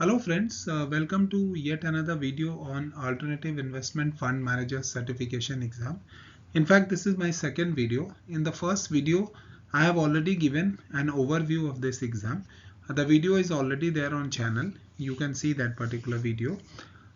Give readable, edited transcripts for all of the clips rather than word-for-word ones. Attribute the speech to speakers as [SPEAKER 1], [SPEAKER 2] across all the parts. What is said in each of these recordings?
[SPEAKER 1] Hello friends, welcome to yet another video on Alternative Investment Fund Manager Certification exam. In fact, this is my second video. In the first video, I have already given an overview of this exam. The video is already there on channel. You can see that particular video.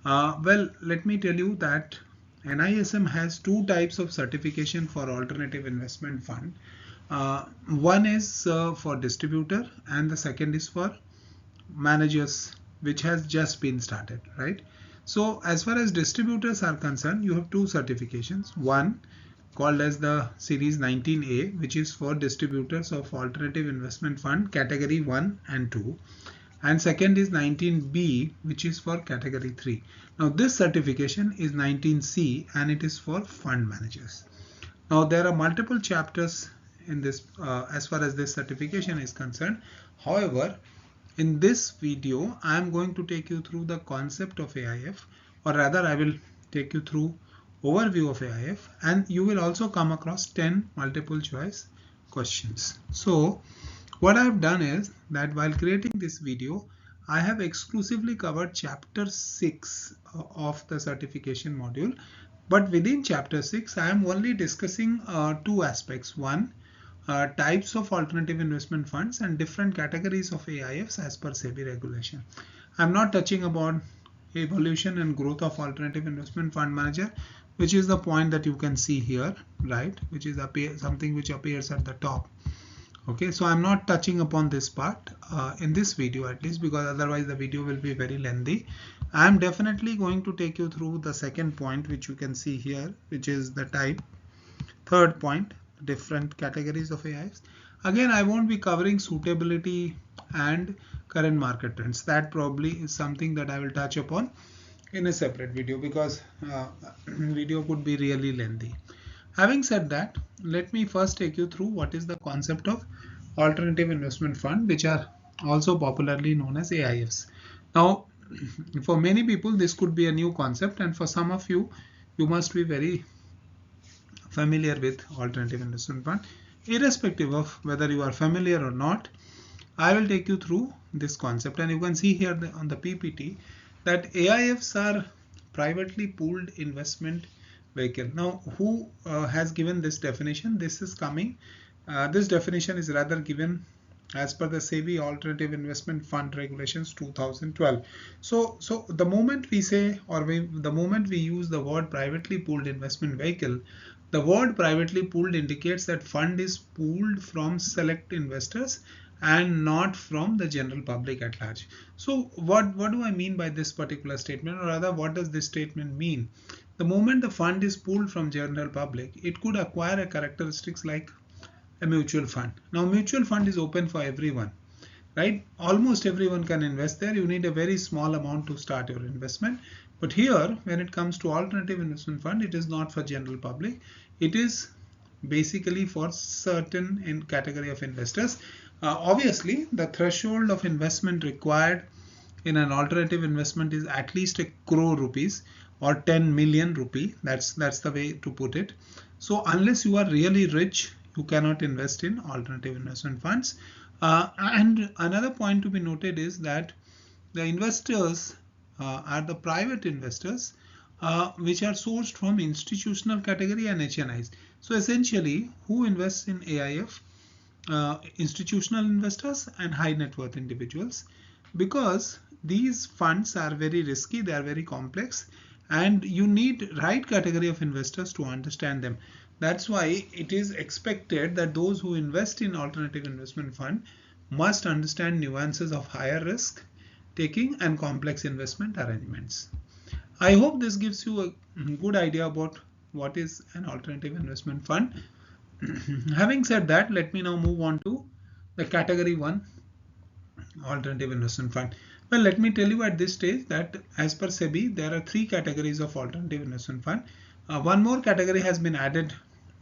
[SPEAKER 1] Well, let me tell you that NISM has two types of certification for Alternative Investment Fund. One is for distributor and the second is for managers, which has just been started, right? So as far as distributors are concerned, you have two certifications. One called as the series 19A, which is for distributors of alternative investment fund category 1 and 2, and second is 19B, which is for category 3. Now this certification is 19C and it is for fund managers. Now there are multiple chapters in this as far as this certification is concerned. However, in this video, I am going to take you through the concept of AIF, or rather I will take you through overview of AIF, and you will also come across 10 multiple choice questions. So what I have done is that while creating this video, I have exclusively covered chapter 6 of the certification module. But within chapter 6, I am only discussing two aspects. One, types of alternative investment funds and different categories of AIFs as per SEBI regulation. I'm not touching about evolution and growth of alternative investment fund manager, which is the point that you can see here, right? Which is something which appears at the top. Okay, so I'm not touching upon this part in this video, at least, because otherwise the video will be very lengthy. I'm definitely going to take you through the second point, which you can see here, which is the third point, different categories of AIFs. Again, I won't be covering suitability and current market trends. That probably is something that I will touch upon in a separate video, because video could be really lengthy. Having said that, let me first take you through what is the concept of alternative investment fund, which are also popularly known as AIFs. Now, for many people, this could be a new concept, and for some of you, you must be very familiar with alternative investment fund. Irrespective of whether you are familiar or not, I will take you through this concept, and you can see here on the PPT that AIFs are privately pooled investment vehicle. Now, who has given this definition? This is coming. This definition is rather given as per the SEBI Alternative Investment Fund Regulations 2012. So the moment we say, or the moment we use the word privately pooled investment vehicle, the word privately pooled indicates that fund is pooled from select investors and not from the general public at large. So what do I mean by this particular statement, or rather what does this statement mean? The moment the fund is pooled from general public, it could acquire a characteristics like a mutual fund. Now mutual fund is open for everyone, right? Almost everyone can invest there. You need a very small amount to start your investment. But here, when it comes to alternative investment fund, it is not for general public. It is basically for certain category of investors. Obviously, the threshold of investment required in an alternative investment is at least 1 crore rupees or 10 million rupee. That's the way to put it. So unless you are really rich, you cannot invest in alternative investment funds. And another point to be noted is that the investors are the private investors, which are sourced from institutional category and HNIs. So essentially, who invests in AIF? Institutional investors and high net worth individuals, because these funds are very risky, they are very complex, and you need right category of investors to understand them. That's why it is expected that those who invest in alternative investment fund must understand nuances of higher risk taking and complex investment arrangements. I hope this gives you a good idea about what is an alternative investment fund. Having said that, let me now move on to the category 1 alternative investment fund. Well, let me tell you at this stage that as per SEBI, there are 3 categories of alternative investment fund. One more category has been added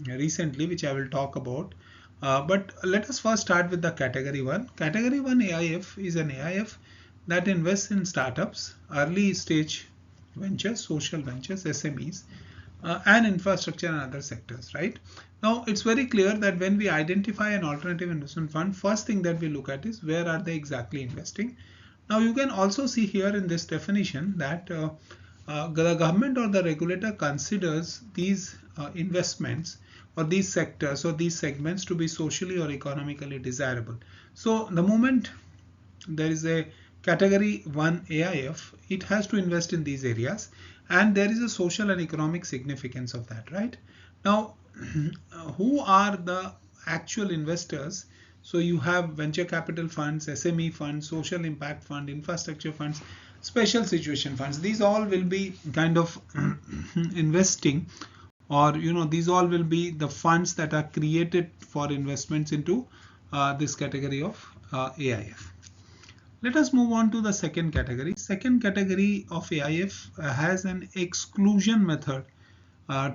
[SPEAKER 1] recently, which I will talk about. But let us first start with the category 1. Category 1 AIF is an AIF that invests in startups, early stage ventures, social ventures, SMEs, and infrastructure and other sectors, right? Now, it's very clear that when we identify an alternative investment fund, first thing that we look at is where are they exactly investing. Now you can also see here in this definition that the government or the regulator considers these investments or these sectors or these segments to be socially or economically desirable. So the moment there is a category 1 AIF, it has to invest in these areas, and there is a social and economic significance of that, right? Now, who are the actual investors? So you have venture capital funds, SME funds, social impact fund, infrastructure funds, special situation funds. These all will be kind of investing, or these all will be the funds that are created for investments into this category of AIF. Let us move on to the second category. Second category of AIF has an exclusion method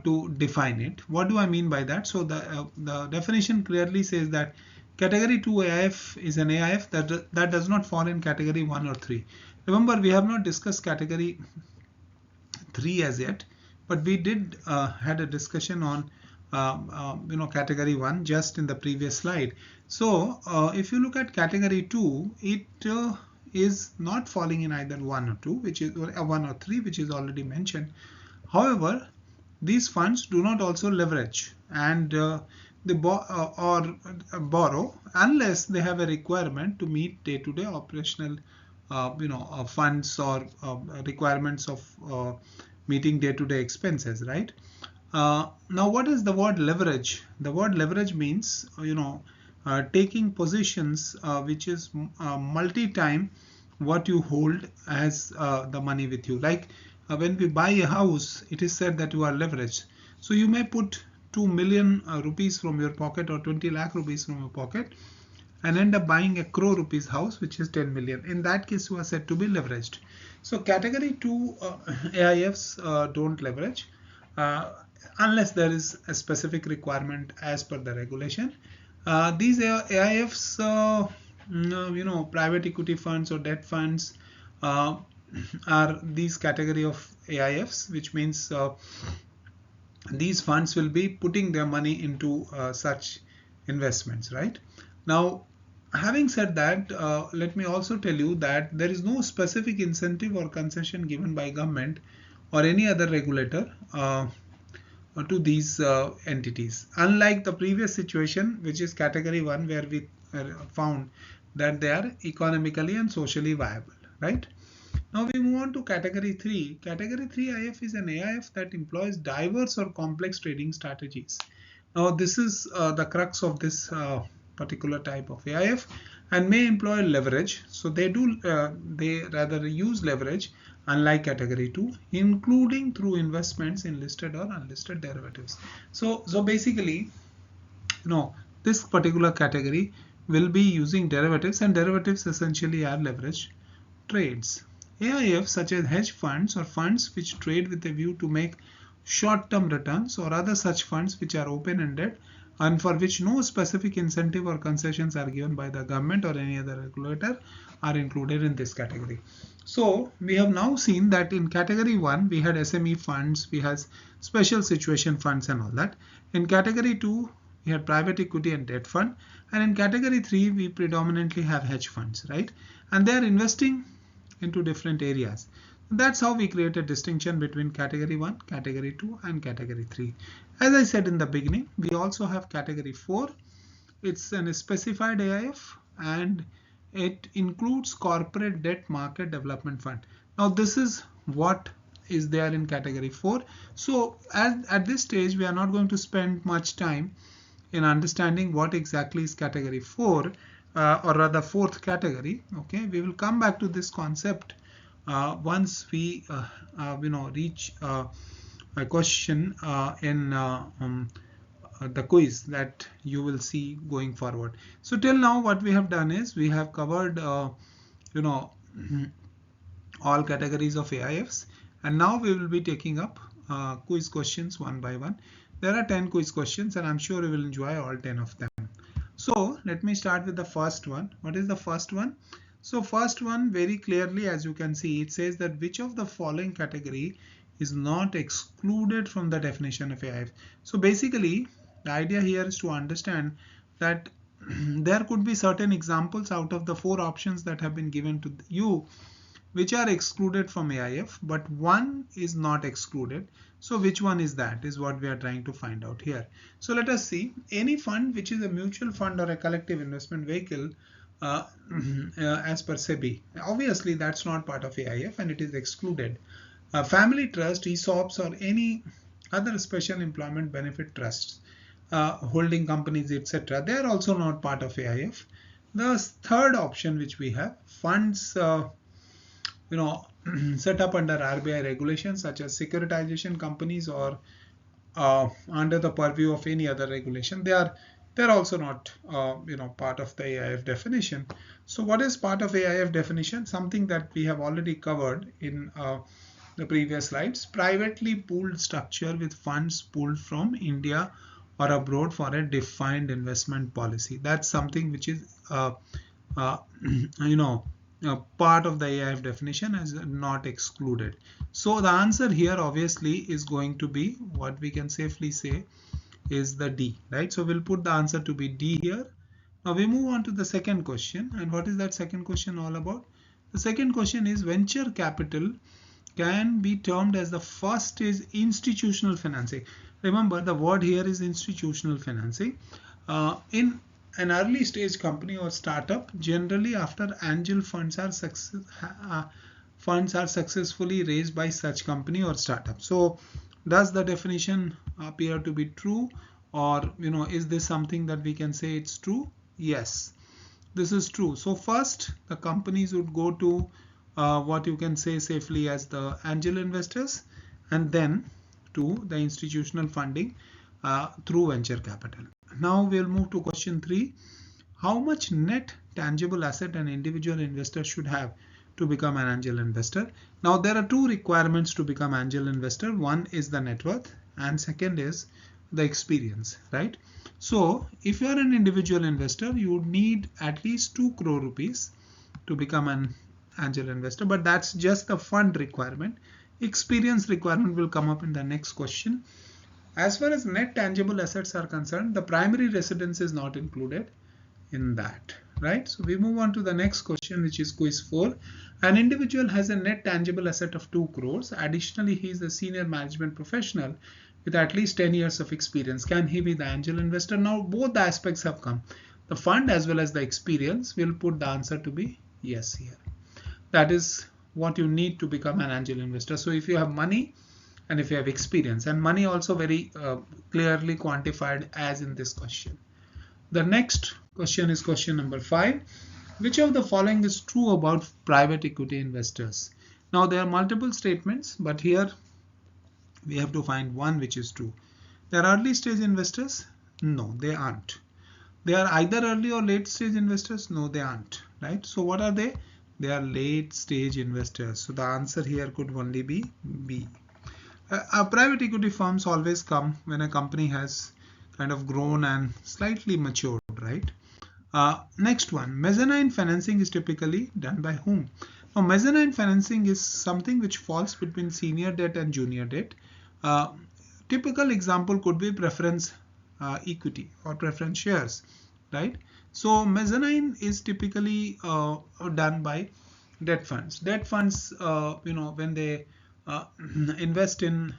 [SPEAKER 1] to define it. What do I mean by that? So the definition clearly says that category 2 AIF is an AIF that does not fall in category 1 or 3. Remember, we have not discussed category 3 as yet, but we did had a discussion on category 1 just in the previous slide. So if you look at category 2, it is not falling in either 1 or 2, which is 1 or 3, which is already mentioned. However, these funds do not also leverage and they borrow unless they have a requirement to meet day-to-day operational funds or requirements of meeting day-to-day expenses, right? Now, what is the word leverage? The word leverage means taking positions which is multi-time what you hold as the money with you. Like when we buy a house, it is said that you are leveraged. So you may put 2 million rupees from your pocket or 20 lakh rupees from your pocket and end up buying a crore rupees house, which is 10 million. In that case, you are said to be leveraged. So category 2 AIFs don't leverage unless there is a specific requirement as per the regulation. These AIFs, private equity funds or debt funds are these category of AIFs, which means these funds will be putting their money into such investments, right? Now, having said that, let me also tell you that there is no specific incentive or concession given by government or any other regulator to these entities. Unlike the previous situation, which is category 1, where we found that they are economically and socially viable, right? Now we move on to category 3. Category 3 AIF is an AIF that employs diverse or complex trading strategies. Now this is the crux of this particular type of AIF, and may employ leverage. So they rather use leverage, unlike category 2, including through investments in listed or unlisted derivatives. So basically, this particular category will be using derivatives, and derivatives essentially are leverage trades. AIFs such as hedge funds or funds which trade with a view to make short-term returns, or other such funds which are open-ended and for which no specific incentive or concessions are given by the government or any other regulator, are included in this category. So we have now seen that in category 1 we had SME funds, we had special situation funds and all that. In category 2 we had private equity and debt fund, and in category 3 we predominantly have hedge funds, right? And they are investing into different areas. That's how we create a distinction between category 1, category 2 and category 3. As I said in the beginning, we also have category 4. It's an specified AIF and it includes corporate debt market development fund. Now this is what is there in category 4. So at this stage we are not going to spend much time in understanding what exactly is category 4 or rather fourth category. Okay, we will come back to this concept once we reach a question in the quiz that you will see going forward. So till now what we have done is we have covered all categories of AIFs, and now we will be taking up quiz questions one by one. There are 10 quiz questions and I'm sure you will enjoy all 10 of them. So let me start with the first one. What is the first one? So first one, very clearly, as you can see, it says that which of the following category is not excluded from the definition of AIF. So basically the idea here is to understand that there could be certain examples out of the 4 options that have been given to you which are excluded from AIF, but one is not excluded. So which one is that is what we are trying to find out here. So let us see. Any fund which is a mutual fund or a collective investment vehicle as per SEBI, obviously that's not part of AIF and it is excluded. Family trust, ESOPs, or any other special employment benefit trusts, holding companies, etc., they are also not part of AIF. The third option which we have, funds set up under RBI regulations such as securitization companies or under the purview of any other regulation, they're also not part of the AIF definition. So what is part of AIF definition? Something that we have already covered in the previous slides. Privately pooled structure with funds pooled from India or abroad for a defined investment policy. That's something which is part of the AIF definition as not excluded. So the answer here obviously is going to be, what we can safely say is the D, right? So we'll put the answer to be D here. Now we move on to the second question. And what is that second question all about? The second question is, venture capital can be termed as the first stage institutional financing. Remember, the word here is institutional financing. In an early stage company or startup, generally after angel funds are successfully raised by such company or startup. So does the definition appear to be true, or is this something that we can say it's true? Yes, this is true. So first the companies would go to what you can say safely as the angel investors, and then to the institutional funding through venture capital. Now we'll move to question 3. How much net tangible asset an individual investor should have to become an angel investor? Now there are 2 requirements to become angel investor. One is the net worth and second is the experience, right? So if you are an individual investor, you would need at least 2 crore rupees to become an angel investor, but that's just the fund requirement. Experience requirement will come up in the next question. As far as net tangible assets are concerned, the primary residence is not included in that, right? So we move on to the next question, which is quiz 4. An individual has a net tangible asset of 2 crores. Additionally, he is a senior management professional with at least 10 years of experience. Can he be the angel investor? Now both the aspects have come, the fund as well as the experience. We'll put the answer to be yes here. That is what you need to become an angel investor. So if you have money and if you have experience, and money also very clearly quantified as in this question. The next question is question number 5. Which of the following is true about private equity investors? Now there are multiple statements, but here we have to find one which is true. They are early stage investors? No, they aren't. They are either early or late stage investors? No, they aren't, right? So what are they? They are late stage investors. So the answer here could only be B. Private equity firms always come when a company has kind of grown and slightly matured, right? Next one, mezzanine financing is typically done by whom? Now, mezzanine financing is something which falls between senior debt and junior debt. Typical example could be preference equity or preference shares, right? So mezzanine is typically done by debt funds. Debt funds, when they invest in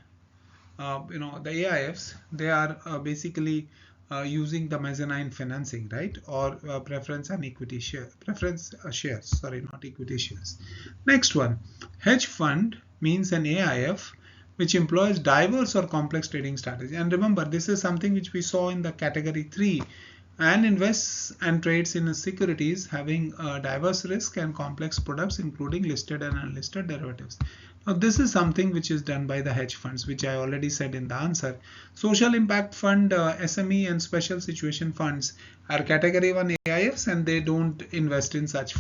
[SPEAKER 1] the AIFs, they are basically using the mezzanine financing, right? Or preference and equity share, shares, sorry, not equity shares. Next one, hedge fund means an AIF which employs diverse or complex trading strategy. And remember, this is something which we saw in the category 3, and invests and trades in securities having diverse risk and complex products, including listed and unlisted derivatives. Now this is something which is done by the hedge funds, which I already said in the answer. Social impact fund, SME and special situation funds are category 1 AIFs, and they don't invest in such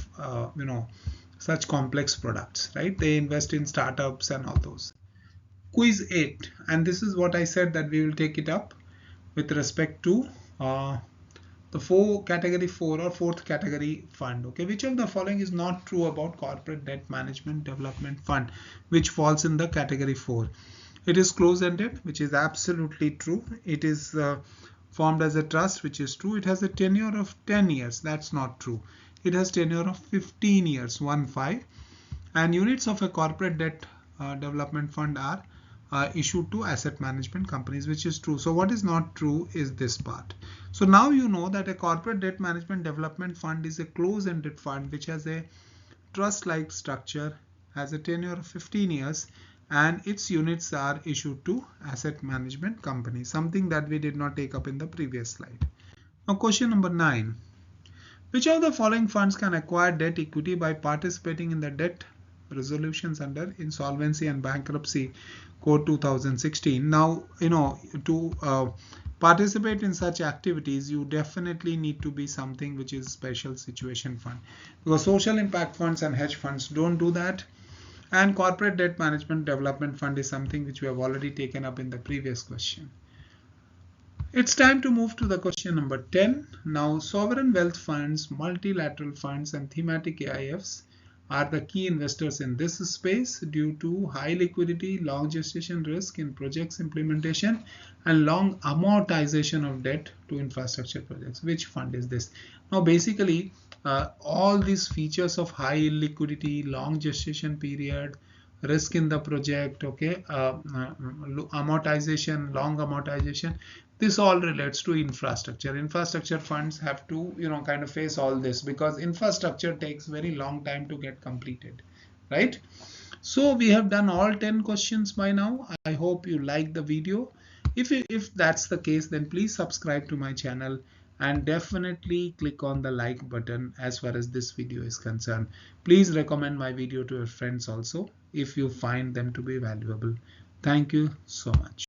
[SPEAKER 1] such complex products, right? They invest in startups and all those. Quiz 8, and this is what I said that we will take it up with respect to the category 4 or 4th category fund. Okay, which of the following is not true about corporate debt management development fund, which falls in the category 4? It is closed-ended, which is absolutely true. It is formed as a trust, which is true. It has a tenure of 10 years. That's not true. It has tenure of 15 years, 1-5. And units of a corporate debt development fund are issued to asset management companies, which is true. So what is not true is this part. So now you know that a corporate debt management development fund is a closed-ended fund which has a trust-like structure, has a tenure of 15 years, and its units are issued to asset management companies, something that we did not take up in the previous slide. Now question number 9. Which of the following funds can acquire debt equity by participating in the debt resolutions under Insolvency and Bankruptcy Code 2016? Now, to participate in such activities, you definitely need to be something which is special situation fund, because social impact funds and hedge funds don't do that. And corporate debt management development fund is something which we have already taken up in the previous question. It's time to move to the question number 10. Now, sovereign wealth funds, multilateral funds, and thematic AIFs are the key investors in this space due to high liquidity, long gestation risk in projects implementation, and long amortization of debt to infrastructure projects. Which fund is this? Now, basically, all these features of high liquidity, long gestation period, risk in the project, okay, amortization, long amortization, this all relates to infrastructure. Infrastructure funds have to, kind of face all this, because infrastructure takes very long time to get completed, right? So we have done all 10 questions by now. I hope you like the video. If that's the case, then please subscribe to my channel and definitely click on the like button as far as this video is concerned. Please recommend my video to your friends also if you find them to be valuable. Thank you so much.